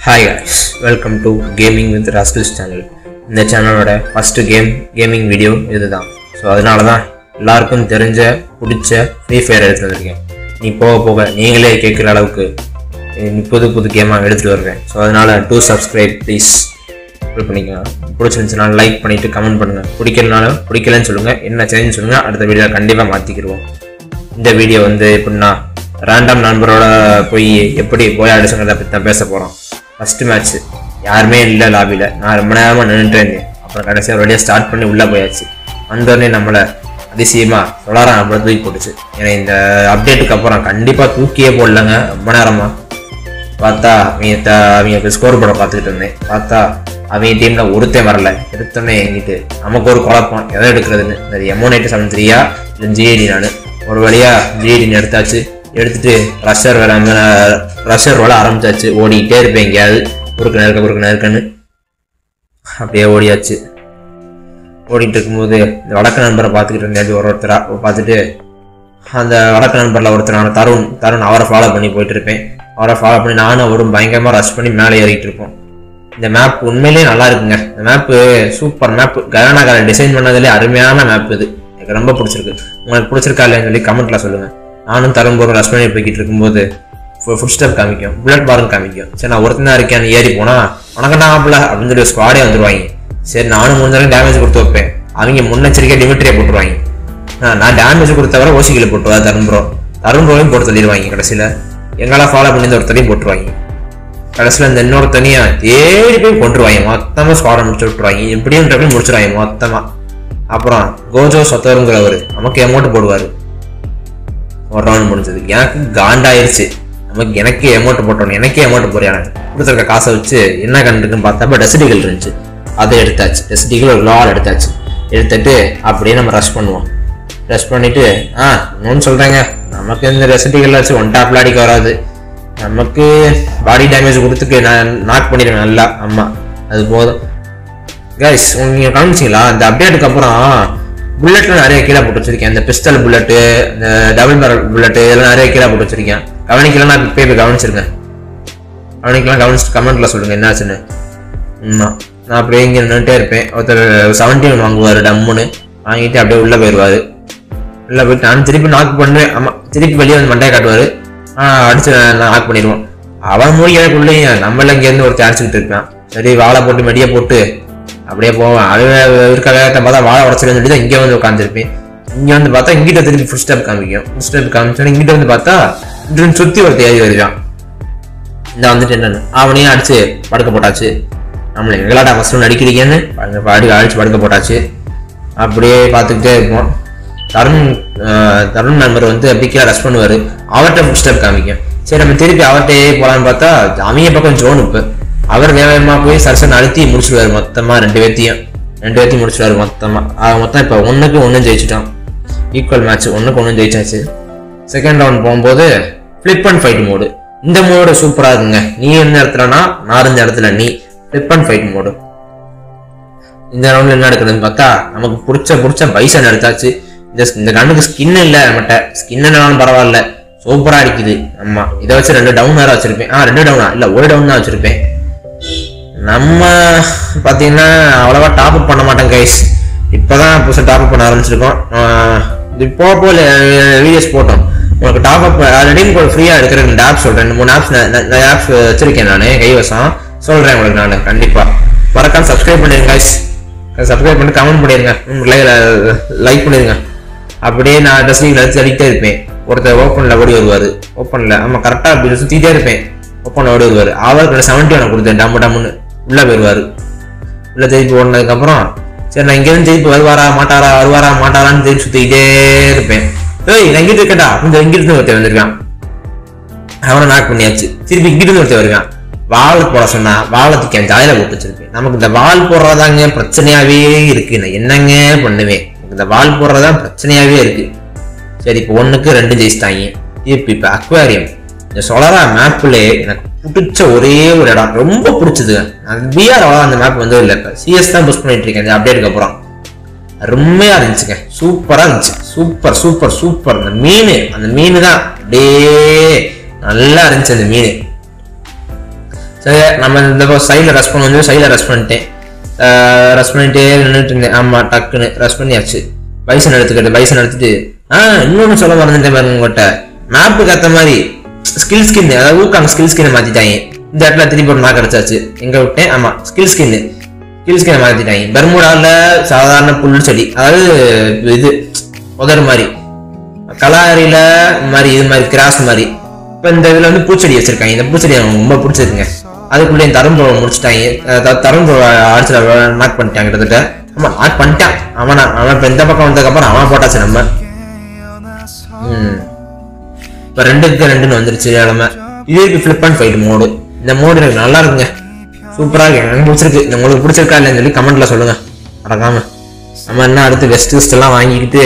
Hi guys, welcome to Gaming with Rascals channel. இந்த சேனலோட first gaming video இதுதான். So அதனால தான் எல்லாருக்கும் தெரிஞ்ச பிடிச்ச ஃப்ரீ ஃபயர் எடுத்துகிட்டு வந்திருக்கேன். நீ போக நீங்களே கேட்குற அளவுக்கு புது கேமாக எடுத்துகிட்டு வருவேன். ஸோ அதனால் டூ சப்ஸ்கிரைப் ப்ளீஸ் பண்ணிக்கலாம். பிடிச்சிருந்துச்சுன்னா லைக் பண்ணிவிட்டு கமெண்ட் பண்ணுங்கள். பிடிக்கலன்னு சொல்லுங்கள், என்ன சேஞ்ச் சொல்லுங்கள், அடுத்த வீடியோ கண்டிப்பாக மாற்றிக்கிடுவோம். இந்த வீடியோ எப்படின்னா ரேண்டம் நண்பரோட போய் எப்படி அடிச்சுங்கிறத பற்றி தான் பேச போகிறோம். ஃபஸ்ட்டு மேட்ச்சு யாருமே இல்லை லாபியில். நான் ரொம்ப நேரமாக நின்றுட்டு இருந்தேன். அப்புறம் கடைசியாக ரெடியாக ஸ்டார்ட் பண்ணி உள்ளே போயாச்சு. வந்தோடனே நம்மளை அதிசயமாக சொல்லாரம் நம்மளை தூக்கி போட்டுச்சு. ஏன்னா இந்த அப்டேட்டுக்கு அப்புறம் கண்டிப்பாக தூக்கியே போடலங்க. ரொம்ப நேரமாக பார்த்தா அவங்க ஸ்கோர் போட பார்த்துக்கிட்டு இருந்தேன். பார்த்தா அவங்க டீமில் ஒருத்தன் வரல. எடுத்தோடனே எங்கிட்டு நமக்கு ஒரு குழப்பம் எதை எடுக்கிறதுன்னு. இந்த M187-3 இல்லை GID. நான் ஒரு வழியாக GID எடுத்தாச்சு. எடுத்துட்டு ரஷர் வர ஆரம்பிச்சாச்சு. ஓடிக்கிட்டே இருப்பேன் எங்கேயாவது குறுக்கு நேருக்குன்னு அப்படியே ஓடியாச்சு. ஓடிட்டு இருக்கும்போது இந்த வடக்கு நண்பரை பார்த்துக்கிட்டு இருந்தேன். ஒருத்தராக பார்த்துட்டு அந்த வடக்கு நண்பரில் ஒருத்தரான தருண் அவரை ஃபாலோ பண்ணி போயிட்டு இருப்பேன். அவரை ஃபாலோ பண்ணி நானும் அவரும் பயங்கரமாக ரஷ் பண்ணி மேலே ஏறிக்கிட்டு இருப்போம். இந்த மேப் உண்மையிலேயே நல்லா இருக்குங்க. இந்த மேப்பு சூப்பர் மேப்பு. கயானாக்கார டிசைன் பண்ணதுலேயே அருமையான மேப் இது. எனக்கு ரொம்ப பிடிச்சிருக்கு. உங்களுக்கு பிடிச்சிருக்கா இல்லைன்னு சொல்லி கமெண்ட்டில் சொல்லுங்கள். நானும் தரும்போது ரஷ் பண்ணி போய்கிட்டு இருக்கும்போது ஃபுட் ஸ்டெப் காமிக்கும், புல்லட் பாரும் காமிக்கும். சரி நான் ஒருத்தன் தான் இருக்கேன் ஏறி போனால் உனக்கண்டா ஆப்பில் அப்படின்னு சொல்லி ஸ்குவாடே வந்துடுவாங்க. சரி நானும் முடிஞ்சாலும் டேமேஜ் கொடுத்து வைப்பேன். அவங்க முன்னெச்சரிக்கையாக டிமிட்ரியை போட்டுருவாங்க. நான் டேமேஜ் கொடுத்தவரை ஓசிகளை போட்டுருவா. தருண்புரோவையும் போட்டு தள்ளிடுவாங்க. கடைசியில் எங்களால் ஃபாலோ பண்ணி இந்த ஒருத்தரையும் போட்டுருவாங்க. கடைசியில் இந்த இன்னொரு தனியாக தேடி போய் கொண்டுருவாங்க. மொத்தமாக ஸ்குவாடை முடிச்சு விட்டுருவாங்க. எப்படியும் முடிச்சிருவாங்க மொத்தமாக. அப்புறம் கோஜோ சொத்தவருங்கிறவர் நமக்கு அமௌண்ட் போடுவார். ஒரு ரவுண்ட் முடிஞ்சது. எனக்கு காண்டாயிருச்சு. எனக்கே அமௌண்ட் போட்டோம். எனக்கே அமௌண்ட் போறியான கொடுத்துருக்க காசை வச்சு என்ன கண்டுக்குன்னு பார்த்தப்ப டெசிடிகள் இருந்துச்சு. அதை எடுத்தாச்சு. டெசிடிகள் ஒரு லால் எடுத்தாச்சு. எடுத்துட்டு அப்படியே நம்ம ரஷ் பண்ணுவோம். ரஷ் பண்ணிட்டு இன்னொன்று சொல்கிறேங்க, நமக்கு இந்த ரெசிடிகள் வச்சு ஒன் டாப்ல அடிக்க வராது. நமக்கு பாடி டேமேஜ் கொடுத்துக்கு நான் நாக் பண்ணிடுவேன் நல்லா. ஆமாம், அது போதும் கைஸ். நீங்கள் கவனிச்சிங்களா? இந்த அப்டேட்டுக்கு அப்புறம் புல்லட்ல நிறைய கீழே போட்டு வச்சிருக்கேன். இந்த பிஸ்டல் புல்லட்டு, இந்த டபுள் பேரல் புல்லட்டு இதெல்லாம் நிறைய கீழே போட்டு வச்சிருக்கேன். கவனிக்கலாம். நான் போய் கவனிச்சிருக்கேன். கவனிச்சுட்டு கமெண்ட்ல சொல்லுங்க என்னாச்சுன்னு. நான் அப்படியே இங்கே நின்றுட்டே இருப்பேன். ஒருத்தர் 17 வாங்குவார். டம்முன்னு வாங்கிட்டு அப்படியே உள்ளே போயிடுவார். உள்ளே போயிட்டு நான் திருப்பி நாக் பண்ணுவேன். ஆமாம், திருப்பி வெளியே வந்து மண்டையை காட்டுவார். அடிச்சு நான் நாக் பண்ணிடுவோம். அவன் முடிக்கிறதுக்குள்ளேயே நம்மள இங்கேருந்து ஒருத்தர் அடிச்சுக்கிட்டு இருப்பேன். சரி வாழை போட்டு மெடியை போட்டு அப்படியே போவேன். அது இருக்க வேகத்தை பார்த்தா வாழை உடச்சிருன்னு சொல்லி தான் இங்கே வந்து உட்காந்துருப்பேன். இங்கே வந்து பார்த்தா இங்கிட்ட திருப்பி ஃபுட் ஸ்டெப் காமிக்கும். ஃபுட் ஸ்டெப் காமிச்சோன்னா இங்கிட்ட வந்து பார்த்தா சுற்றி ஒரு தேதி வருவான். இந்த வந்துட்டு என்னன்னு அவனையும் அடிச்சு படுக்க போட்டாச்சு. நம்மளை எங்களாடா ஃபஸ்ட்டு நடிக்கிறீங்கன்னு அடிச்சு படுக்க போட்டாச்சு. அப்படியே பார்த்துக்கிட்டே இருப்போம். தருண் நண்பர் அப்படி கீழே ரஷ் பண்ணுவார். அவர்கிட்ட ஃபுட் ஸ்டெப் காமிக்கும். சரி நம்ம திருப்பி அவர்கிட்டே போகலான்னு பார்த்தா அவங்க பக்கம் ஜோன் இப்போ அவர் வேகமாக போய் சரசன் அழுத்தி முடிச்சிடுவார். மொத்தமாக ரெண்டு பேர்த்தையும் முடிச்சிடுவார் மொத்தம் இப்போ 1-1 ஜெயிச்சிட்டோம். ஈக்குவல் மேட்ச் 1-1 ஜெயிச்சாச்சு. செகண்ட் ரவுண்ட் போகும்போது ஃபிளிப் அண்ட் ஃபைட் மோடு. இந்த மோடு சூப்பராக இருக்குங்க. நீ எந்த இடத்துலனா நான் இருந்த இடத்துல நீ. Flip and fight mode. இந்த ரவுண்டில் என்ன எடுக்கிறதுன்னு பார்த்தா நமக்கு பிடிச்ச பைசன் எடுத்தாச்சு. இந்த கண்ணுக்கு ஸ்கின் இல்லை நம்மகிட்ட. ஸ்கின் என்னாலும் பரவாயில்ல, சூப்பராக அடிக்குது. ஆமாம், இதை வச்சு 2 டவுன் வேறு வச்சிருப்பேன். 2 டவுனா இல்லை, 1 டவுன் தான் வச்சிருப்பேன். நம்ம பார்த்தீங்கன்னா அவ்வளோவா டாப் அப் பண்ண மாட்டேன் கைஸ். இப்போதான் புதுசாக டாப் அப் பண்ண ஆரம்பிச்சிருக்கோம். இப்போ வீடியோஸ் போட்டோம். உங்களுக்கு டாப் அப் ரெடீம் கோட் ஃப்ரீயாக எடுக்கிற 2 ஆப்ஸ் சொல்கிறேன். 3 ஆப்ஸ் வச்சிருக்கேன் நான் கைவசம். சொல்கிறேன் உங்களுக்கு நான். கண்டிப்பாக மறக்காம சப்ஸ்கிரைப் பண்ணிடுங்க கைஸ். சப்ஸ்கிரைப் பண்ணி கமெண்ட் பண்ணிடுங்க, லைக் பண்ணிடுங்க. அப்படியே நான் டெஸ்டிங் எடுத்து அடிக்கிட்டே இருப்பேன். ஒருத்தர் ஓப்பனில் ஓடி வருவார். ஓப்பனில் ஆமாம் கரெக்டாக அப்படி சுற்றிட்டே இருப்பேன். ஓப்பனில் ஓடி வருவார். அவருக்கு 70 கொடுத்தேன். டம்முன்னு உள்ளே போயிடுவார். உள்ளே திருப்பி ஓடினதுக்கப்புறம் சரி நான் இங்கேருந்து திருப்பி வருவாரா மாட்டாரான்னு திருப்பி சுற்றிக்கிட்டே இருப்பேன். நான் இங்கிட்டு இருக்கேன்டா கொஞ்சம் இங்கிருந்து ஒருத்தர் வந்திருக்கான். அவனை நாக் பண்ணியாச்சு. திருப்பி இங்கிட்டு ஒருத்தர் வருவான். வால் போட சொன்னா வாழத்துக்கு என் ஜாயில போட்டு வச்சிருப்பேன். நமக்கு இந்த வால் போடுறதாங்க பிரச்சனையாவே இருக்கு. நான் என்னங்க பண்ணுவேன்? இந்த வால் போடுறதான் பிரச்சனையாவே இருக்கு. சரி இப்போ 1-2 ஜெயிச்சிட்டாங்க. இப்போ அக்வாரியம் இந்த சொலரா மேப்ல எனக்கு பிடிச்ச ஒரே ஒரு இடம், ரொம்ப பிடிச்சது. பிஆர் அந்த மேப் இல்லை. இப்போ CS தான் புஷ் பண்ணிட்டு இருக்கேன். இந்த அப்டேட்டுக்கு அப்புறம் அருமையா இருந்துச்சுங்க. சூப்பரா இருந்துச்சு. சூப்பர். அந்த மீன் தான் அப்படியே நல்லா இருந்துச்சு. அந்த மீன் சரி நம்ம இந்த சைடில் ரெஸ்ட் பண்ண வந்து சைடில் ரெஸ்ட் பண்ணிட்டேன். ரெஸ்ட் பண்ணிட்டே நின்றுட்டு இருந்தேன். ஆமாம் டக்குன்னு ரெஸ்ட் பண்ணியாச்சு. பைசன் எடுத்துட்டு இன்னொன்று சொல்ல மறந்துட்டேன் பாருங்க உங்கள்கிட்ட. மேப்புக்கு ஏற்ற மாதிரி ஸ்கில் ஸ்கின், அதாவது ஊக்காங்க ஸ்கில் ஸ்கின்னை மாற்றிட்டாங்க. இந்த இடத்துல திருப்பி ஒரு மேப் கிடச்சாச்சு. எங்கே விட்டேன்? ஆமாம் ஸ்கில் ஸ்கின்னை மாற்றிட்டாங்க. பெர்முடாவில் சாதாரண புல் செடி, அதாவது இது உதறு மாதிரி, கலாரியில் மாதிரி இது மாதிரி கிராஸ் மாதிரி. இப்போ இந்த இதில் வந்து பூச்செடி வச்சுருக்காங்க. இந்த பூச்செடி எனக்கு ரொம்ப பிடிச்சிருக்குங்க. அதுக்குள்ளே தரும்புழை முடிச்சுட்டாங்க. தரும்புழை அடிச்சு நாக் பண்ணிட்டாங்க கிட்டத்தட்ட. ஆமாம் நாக் பண்ணிட்டான் அவன் இப்போ இந்த பக்கம் வந்ததுக்கப்புறம் அவன் போட்டாச்சு நம்ம. இப்போ 2-2 வந்துருச்சு நிலமை. இதுக்கு ஃபிளிப் அண்ட் ஃபைட் மோடு. இந்த மோடு எனக்கு நல்லா இருக்குங்க, சூப்பராக இருக்கு, எனக்கு பிடிச்சிருக்கு. உங்களுக்கு பிடிச்சிருக்கா இல்லைன்னு சொல்லி கமெண்ட்ல சொல்லுங்க மறக்காம. நம்ம என்ன அடுத்து வெஸ்ட் எல்லாம் வாங்கிக்கிட்டு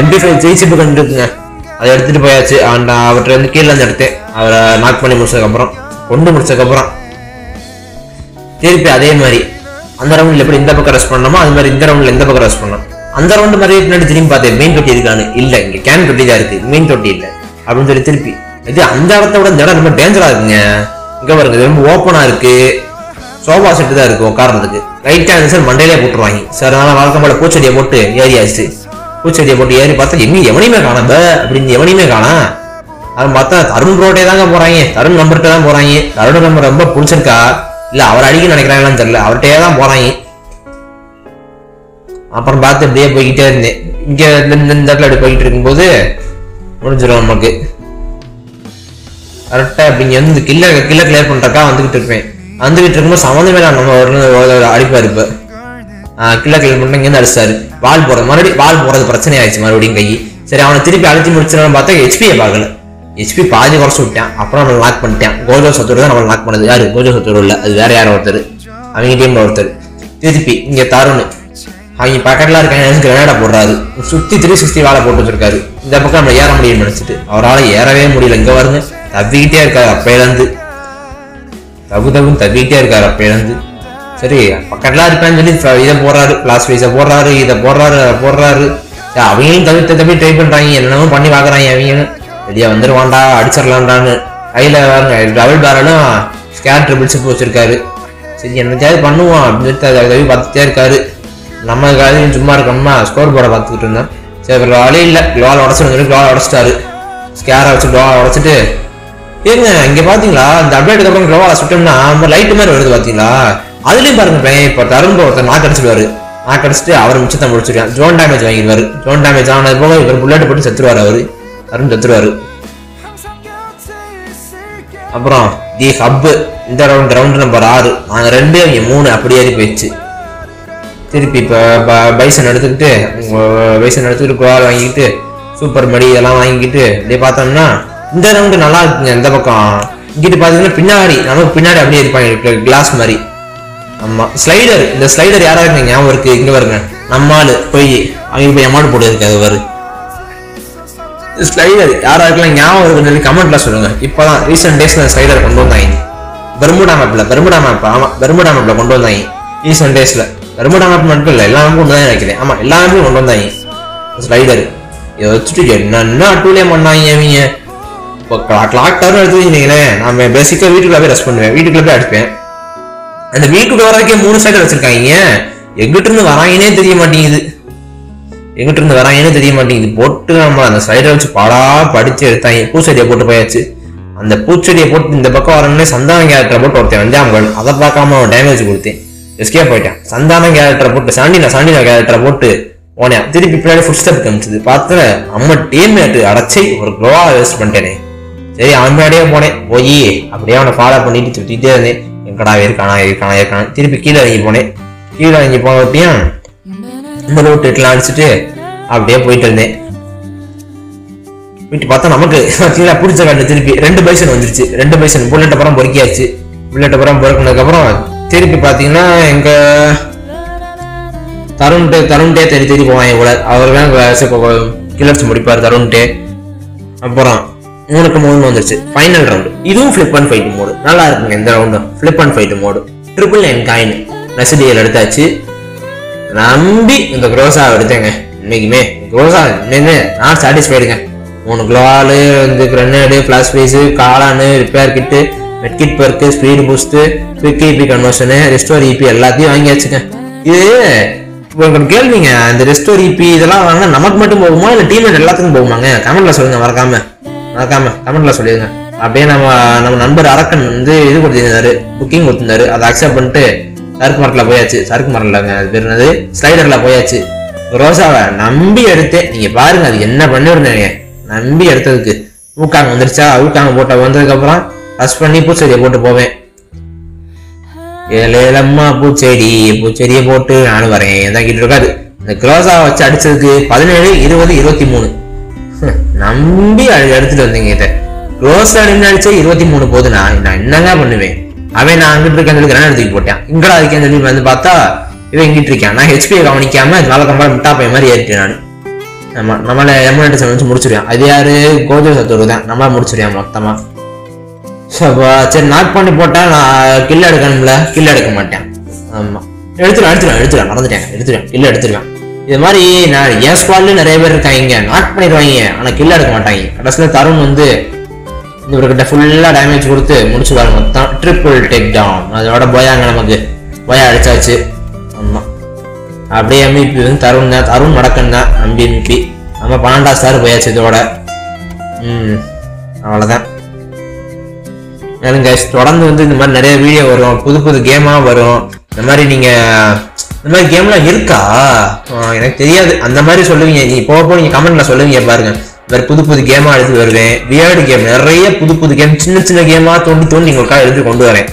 MP5 ஜெயிச்சிப்பு கண்டுருக்குங்க. அதை எடுத்துட்டு போயாச்சு. அவர்கிட்ட வந்து கீழே வந்து எடுத்தேன். அவரை நாக் பண்ணி முடிச்சதுக்கப்புறம் திருப்பி அதே மாதிரி அந்த ரவுண்டில் எப்படி இந்த பக்கம் ரெஸ்ட் பண்ணணுமோ அது மாதிரி இந்த ரவுண்டில் இந்த பக்கம் ரெஸ்ட் பண்ணணும். அந்த ரவுண்டு மாதிரி பின்னாடி திரும்பி பார்த்தேன், மெயின் தொட்டி இருக்கான்னு. இல்லை, இங்கே கேன் தொட்டி தான் இருக்கு, மெயின் தொட்டி இல்லை அப்படின்னு சொல்லி திருப்பி இது அந்த இடத்த விட இந்த இடம் ரொம்ப டேஞ்சரா இருக்குங்க. இங்கே பாருங்க, ரொம்ப ஓப்பனா இருக்கு, சோஃபா செட்டு தான் இருக்கு உட்கார்றதுக்கு. ரைட்டா இருந்துச்சு மண்டையிலே போட்டுருவாங்க சார். அதனால வழக்கம் போல பூச்செடியை போட்டு ஏறியாச்சு. பூச்செடியை போட்டு ஏறி பார்த்தா எவனையுமே காணாம் அப்படின்னு எவனையுமே காணாம். அது பார்த்தா தருண் ரோட்டே தாங்க போறாங்க, தருண் நம்பர்கிட்ட தான் போறாங்க. தருண் நம்பர் ரொம்ப பிடிச்சிருக்கா இல்ல அவர் அடிக்க நினைக்கிறாங்களான்னு தெரியல, அவர்கிட்டயே தான் போறாங்க. அப்புறம் பார்த்து இப்படியே போய்கிட்டே இருந்தேன். இங்க இந்த இடத்துல அப்படி போய்கிட்டு இருக்கும்போது முடிஞ்சிடும் நமக்கு கரெக்டா. அப்படிங்க வந்து கில்ல கிளியர் பண்றக்கா வந்துகிட்டு இருக்கும்போது சம்மந்தமே நம்ம ஒரு அடிப்பாரு. இப்ப கில்ல கிளியர் பண்ண இங்க இருந்து அடிச்சாரு. மறுபடியும் வால் போறது பிரச்சனை ஆயிடுச்சு மறுபடியும் கை. சரி அவனை திருப்பி அழுத்தி முடிச்சிடலாம் பார்த்தா ஹெச்பியை பார்க்கல. ஹெச்பி பாதி குறைச்சு விட்டான். அப்புறம் நம்மளை லாக் பண்ணிட்டான். கோஜோ சத்துரு தான் நம்மளை லாக் பண்ணது. யாரு? கோஜோ சத்துரு இல்லை, அது வேற யாரோ ஒருத்தர், அவங்க டீம்ல ஒருத்தர். திருப்பி இங்க தருண் அவங்க பக்கத்துல இருக்காங்க, கிரனேடா போடுறாரு. சுத்தி 360 வாழை போட்டு வச்சிருக்காரு. இந்த பக்கம் நம்ம ஏற முடியும்னு நினைச்சிட்டு அவரால் ஏறவே முடியல. இங்க வருங்க, தவிக்கிட்டே இருக்காரு அப்பையிலேருந்து. தவிக்கிட்டே இருக்காரு அப்பையிலேருந்து. சரி பக்கத்துல இருப்பேன்னு சொல்லி இதை போடுறாரு, கிளாஸ் வைஸை போடுறாரு, இதை போடுறாரு. அவங்களையும் தவிர்த்து ட்ரை பண்றாங்க, என்னென்னமோ பண்ணி பாக்குறாங்க. அவங்களும் வெளியே வந்துருவான்டா அடிச்சிடலான்டான்னு கையில டபுள் பேரலும் ஸ்கேர் ட்ரிபிள்ஸ் வச்சிருக்காரு. சரி என்னத்தையாவது பண்ணுவோம் அப்படின்னு தவி பார்த்துட்டே இருக்காரு. நம்ம காலையும் சும்மா இருக்கணுமா ஸ்கோர் போர்டை பார்த்துக்கிட்டு இருந்தோம். சரி வழி இல்லை, க்ளோவால் உடச்சிட்டாரு. ஸ்கேரை வச்சு க்ளோவால் உடச்சிட்டு ஏங்க இங்க பாத்தீங்களா இந்த அப்டேட்டுக்கு அப்புறம் க்ளோவால் சுட்டோம்னா அந்த லைட்டு மாதிரி வருது பாத்தீங்களா? அதுலயும் பாருங்க இப்போ தருண் ஒருத்தர் நாக் அடிச்சிட்டு அவர் மிச்சத்தை முடிச்சிருக்கான். ஜோன் டேமேஜ் வாங்கிடுவாரு. ஜோன் டேமேஜ் ஆனது போக இவர் புல்லட் போட்டு செத்துருவாரு. அவரு தருண் செத்துருவாரு. அப்புறம் தி ஹப் இந்த ரவுண்ட் நம்பர் 6 நாங்கள் 2 அவங்க 3 அப்படி ஏறி போயிடுச்சு. திருப்பி இப்போ பைசன் எடுத்துக்கிட்டு குவால் வாங்கிக்கிட்டு சூப்பர் மடி இதெல்லாம் வாங்கிக்கிட்டு அப்படியே பார்த்தோம்னா இந்த ரவுண்டு நல்லா இருக்குங்க. இந்த பக்கம் இங்கிட்டு பார்த்தீங்கன்னா நமக்கு பின்னாடி அப்படியே இருப்பாங்க கிளாஸ் மாதிரி. ஆமா ஸ்லைடர், இந்த ஸ்லைடர் யாரா இருக்கு ஞாபகம் இருக்கு? இங்க வருங்க, நம்மால் போய் அவங்க போய் அமௌண்ட் போட்டு இருக்காது வரு ஸ்லைடர் யாரா இருக்கலாம் ஞாபகம் இருக்குன்னு சொல்லி கமெண்ட்ல சொல்லுங்க. இப்பதான் ரீசெண்ட் டேஸ்ல ஸ்லைடர் கொண்டு வந்தாங்க. பெர்முடா மேப்ல கொண்டு வந்தாங்க ரீசெண்ட் டேஸ்ல. பெர்முடா மேப் மட்டும் இல்லை, எல்லா மேப்பும் கொண்டு தான் நினைக்கிறேன். ஆமா எல்லா மேப்பும் கொண்டு வந்தாங்க ஸ்லைடர். இதை வச்சுட்டு என்னென்ன டூலே பண்ணாங்க அவங்க. இப்போ கிளாக் டவர் எடுத்துக்கிட்டீங்களேன், நான் பேசிக்கா வீட்டுக்குள்ள போய் ரெஸ்ட் பண்ணுவேன், வீட்டுக்குள்ள போய் அடிப்பேன். அந்த வீட்டுக்கு வரைக்கும் 3 ஸ்லைடர் வச்சிருக்காங்க. எங்கிட்ட இருந்து வராங்கன்னே தெரிய மாட்டேங்குது. போட்டு நம்ம அந்த ஸ்லைடரை வச்சு பாடா படிச்சு எடுத்தாங்க. பூச்செடியை போட்டு போயாச்சு. அந்த பூச்செடியை போட்டு இந்த பக்கம் வரணும்னே சந்தான கேரக்டரை போட்டு ஒருத்தன் வந்தாங்க. அதை பார்க்காம டேமேஜ் கொடுத்தேன், எஸ்கே போயிட்டேன். சந்தான கேரக்டரை போட்டு சாண்டினா கேரக்டரை போட்டு போனேன். திருப்பி பின்னாடி ஃபுட் ஸ்டெப் காமிச்சது பார்த்து அம்மா டீம்மேட்டு அடைச்சி ஒரு க்ளோவா வேஸ்ட் பண்ணிட்டேனே. சரி அவன் முன்னாடியே போனேன். போய் அப்படியே அவனை ஃபாலோ பண்ணிட்டு சுத்திட்டே இருந்தேன். எங்கடா இருக்கானா. திருப்பி கீழே இறங்கி போனப்பையும் இந்த ரூட் எல்லாம் அடிச்சுட்டு அப்படியே போயிட்டு இருந்தேன். போயிட்டு பார்த்தா நமக்கு கீழே பிடிச்ச காட்டு திருப்பி 2 பைசன் வந்துருச்சு. 2 பைசன் புல்லட் அப்புறம் பொறுக்கியாச்சு. புல்லட் அப்புறம் பொறுக்கினதுக்கு அப்புறம் திருப்பி பாத்தீங்கன்னா எங்க தருண்டே தேடி போவாங்க இவ்வளோ. அவர் தான் கிளர்ச்சி முடிப்பார் தருண்டே. அப்புறம் 3-3 வந்துருச்சு ஃபைனல் ரவுண்டு. இதுவும் ஃபிளிப் அண்ட் ஃபைட் மோடு நல்லா இருக்குங்க. இந்த ரவுண்டும் flip and fight mode. 999 coin நெசடியல் எடுத்தாச்சு. நம்பி இந்த குரோசா எடுத்தேங்க. இன்னைக்குமே குரோசா நான் சாட்டிஸ்ஃபைடுங்க. 3 குளோவாலு, கிரனேடு, பிளாஸ் பீஸு, காளானு, ரிப்பேர் கிட்டு மெட்கிட் பர்க்கு, speed boost, quick EP conversion, restore EP எல்லாத்தையும் வாங்கியாச்சுங்க. இது உங்களுக்கு கேள்விங்க, இந்த ரெஸ்டோர் ஈபி இதெல்லாம் வாங்கினா நமக்கு மட்டும் போகுமா இல்லை டீம்மேட் எல்லாத்துக்கும் போகுமாங்க? கமெண்ட்ல சொல்லுங்க, மறக்காம கமெண்ட்ல சொல்லிடுங்க. அப்படியே நம்ம நண்பர் அரக்கன் வந்து இது கொடுத்திருந்தாரு, புக்கிங் கொடுத்திருந்தாரு. அதை அக்செப்ட் பண்ணிட்டு சருக்கு மரத்துல போயாச்சு. சருக்கு மரம்லங்க, அது பேர் என்னது, ஸ்லைடர்ல போயாச்சு. ரோசாவை நம்பி எடுத்தேன். நீங்க பாருங்க அது என்ன பண்ணிருந்தேன். நம்பி எடுத்ததுக்கு ஊக்காங்க வந்துருச்சா, ஊக்காங்க போட்ட வந்ததுக்கு அப்புறம் ஃபர்ஸ்ட் பண்ணி பூச்செடியை போட்டு போவேன். ஏழம்மா பூச்செடியை போட்டு நானும் வரேன் எதாக்கிட்டு இருக்காது. இந்த க்ரோசாவை வச்சு அடிச்சதுக்கு 17, 20, 23 நம்பி எடுத்துட்டு வந்தீங்க. இதை க்ரோஸா நின்று அடிச்சா 23 போதுன்னா நான் என்னங்க பண்ணுவேன்? அவன் நான் அங்கிட்டு இருக்கேன் சொல்லி கிராண்ட் எடுத்துக்கு போட்டேன். இங்கடா இருக்கேன்னு சொல்லி வந்து பார்த்தா இவன் இங்கிட்டு இருக்கான். நான் ஹெச்பியை கவனிக்காம மேல கம்பா முட்டாப்பைய மாதிரி ஏறிட்டேன் நான். நம்மள எம்என்எஸ் வச்சு முடிச்சிருவேன். அது யாரு, கோஜோ சத்தூர் தான். நம்மளா முடிச்சிருவேன் மொத்தமா. சரி நாக் பண்ணி போட்டா நான் கில்ல எடுக்கணும்ல, கில்ல எடுக்க மாட்டேன். ஆமா எடுத்துருவேன் மறந்துட்டேன், கில்ல எடுத்துருவேன். இது மாதிரி நான் என் ஸ்குவாட்ல நிறைய பேர் இருக்காங்க, நாக் பண்ணிடுவாங்க, ஆனா கில்ல எடுக்க மாட்டாங்க. கடைசியில தருண் வந்து இவர்கிட்ட ஃபுல்லா டேமேஜ் கொடுத்து முடிச்சுவாரு மொத்தம். Triple take down. அதோட போயாங்க, நமக்கு போயா அடிச்சாச்சு. ஆமா அப்படியே எம்இபி வந்து தருண் தான், தருண் மடக்கன் தான் எம்இபி. நம்ம 12 ஸ்டார் போயாச்சு இதோட. அவ்வளவுதான். மேலும் கைஸ் தொடர்ந்து வந்து இந்த மாதிரி நிறைய வீடியோ வரும், புது கேமா வரும். இந்த மாதிரி நீங்க இந்த மாதிரி கேம்லாம் இருக்கா எனக்கு தெரியாது, அந்த மாதிரி சொல்லுவீங்க. நீ போக நீங்க கமெண்ட்ல சொல்லுவீங்க. பாருங்க வேற புது கேமா எடுத்து வருவேன். வியர்டு கேம், நிறைய புது கேம், சின்ன கேமா தோண்டி உங்களுக்காக எடுத்து கொண்டு வரேன்.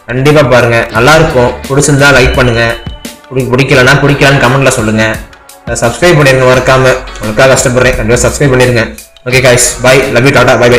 கண்டிப்பா பாருங்க, நல்லா இருக்கும். பிடிச்சிருந்தா லைக் பண்ணுங்க, பிடிக்கலன்னு கமெண்ட்ல சொல்லுங்க. சப்ஸ்கிரைப் பண்ணிருங்க மறக்காம, உங்களுக்காக கஷ்டப்படுறேன். கண்டிப்பா சப்ஸ்கிரைப் பண்ணிருங்க. Okay guys, bye, love you, tata, by.